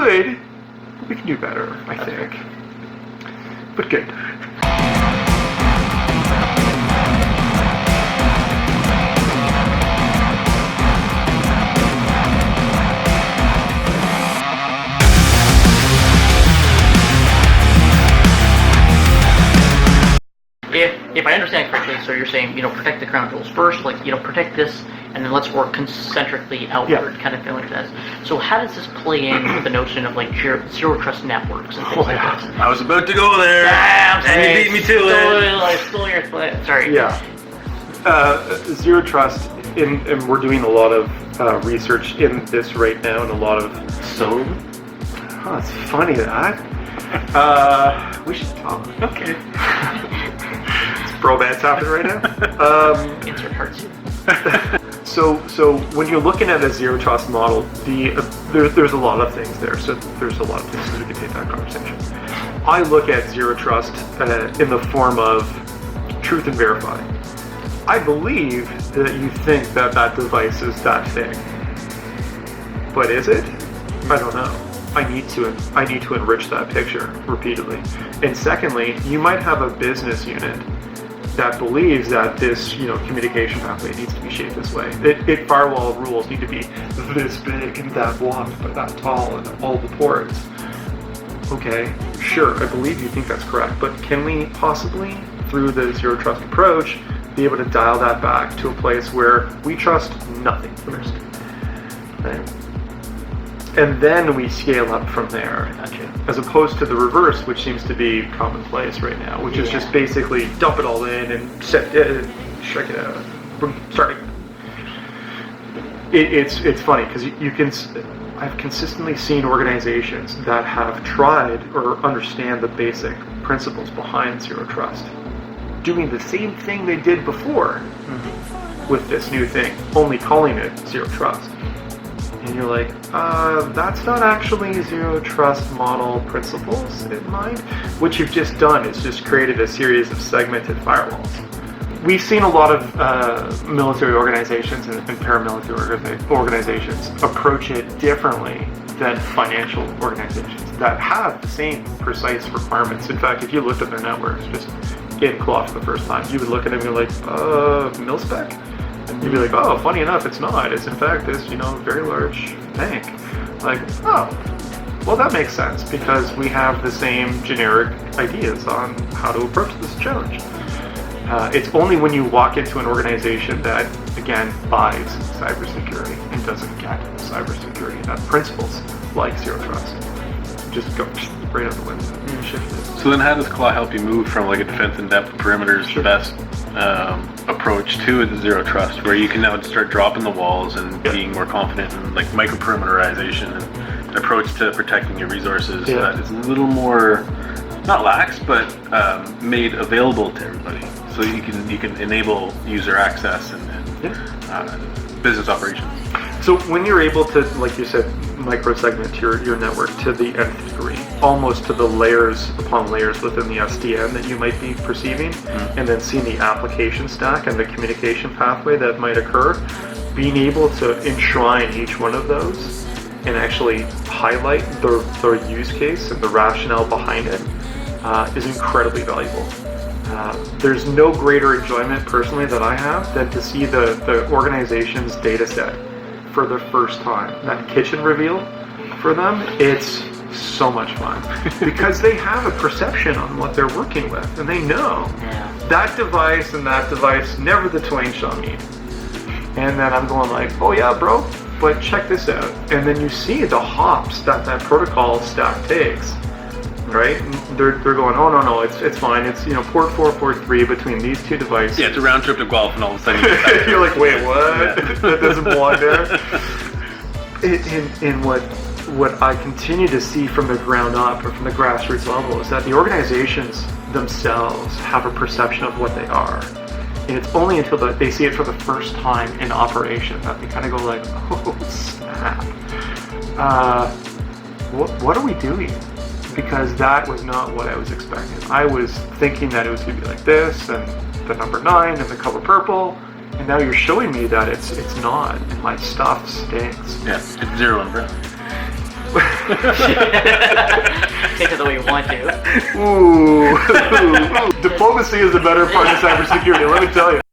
good. We can do better, I think. But good. If I understand correctly, so you're saying, protect the crown jewels first, protect this, and then let's work concentrically outward, kind of thing like this. So how does this play in with the notion of zero trust networks and things like this? I was about to go there, and you beat me to it. I stole your threat. Sorry. Yeah. Zero trust, and we're doing a lot of research in this right now, and a lot of... So? Oh, it's funny that. We should talk. Okay. Bromance happening right now. Insert hearts. So when you're looking at a zero trust model, there's a lot of things there. So there's a lot of places we can take that conversation. I look at zero trust in the form of truth and verify. I believe that you think that device is that thing, but is it? I don't know. I need to enrich that picture repeatedly. And secondly, you might have a business unit that believes that this, communication pathway needs to be shaped this way. Firewall rules need to be this big and that wide, but that tall, and all the ports. Okay, sure, I believe you think that's correct, but can we possibly, through the zero trust approach, be able to dial that back to a place where we trust nothing first, right? And then we scale up from there. Gotcha. As opposed to the reverse, which seems to be commonplace right now, which is just basically dump it all in and check it out, starting. It's funny because I've consistently seen organizations that have tried or understand the basic principles behind zero trust, doing the same thing they did before with this new thing, only calling it zero trust. And you're like, that's not actually zero trust model principles in mind. What you've just done is just created a series of segmented firewalls. We've seen a lot of military organizations and paramilitary organizations approach it differently than financial organizations that have the same precise requirements. In fact, if you looked at their networks just in cloth for the first time, you would look at them and be like, mil-spec? And you'd be like, oh, funny enough, it's not. It's in fact this, very large bank. Like, oh, well, that makes sense because we have the same generic ideas on how to approach this challenge. It's only when you walk into an organization that, again, buys cybersecurity and doesn't get cybersecurity, that principles like zero trust just go right out the window and shift it. So then how does Claw help you move from a defense in depth perimeters the best approach to the zero trust, where you can now start dropping the walls and being more confident in micro perimeterization and an approach to protecting your resources that is a little more not lax but made available to everybody, so you can enable user access and business operations. So when you're able to, like you said, micro-segment your network to the nth degree, almost to the layers upon layers within the SDN that you might be perceiving, and then seeing the application stack and the communication pathway that might occur, being able to enshrine each one of those and actually highlight the use case and the rationale behind it is incredibly valuable. There's no greater enjoyment personally that I have than to see the organization's data set for the first time. That kitchen reveal for them, it's so much fun because they have a perception on what they're working with, and they know that device and that device, never the twain shall meet. And then I'm going like, oh yeah, bro, but check this out. And then you see the hops that protocol stack takes, right? And they're going, oh no, it's fine. It's port 443 between these two devices. Yeah, it's a round trip to Guelph, and all of a sudden you're like, wait, what? That doesn't belong there. And what I continue to see from the ground up or from the grassroots level is that the organizations themselves have a perception of what they are. And it's only until they see it for the first time in operation that they kind of go like, oh snap. What are we doing? Because that was not what I was expecting. I was thinking that it was going to be like this, and the number 9, and the color purple, and now you're showing me that it's not, and my stuff stinks. Yeah, it's zero and brown. Take it the way you want to. Ooh. Diplomacy is a better part of cybersecurity, let me tell you.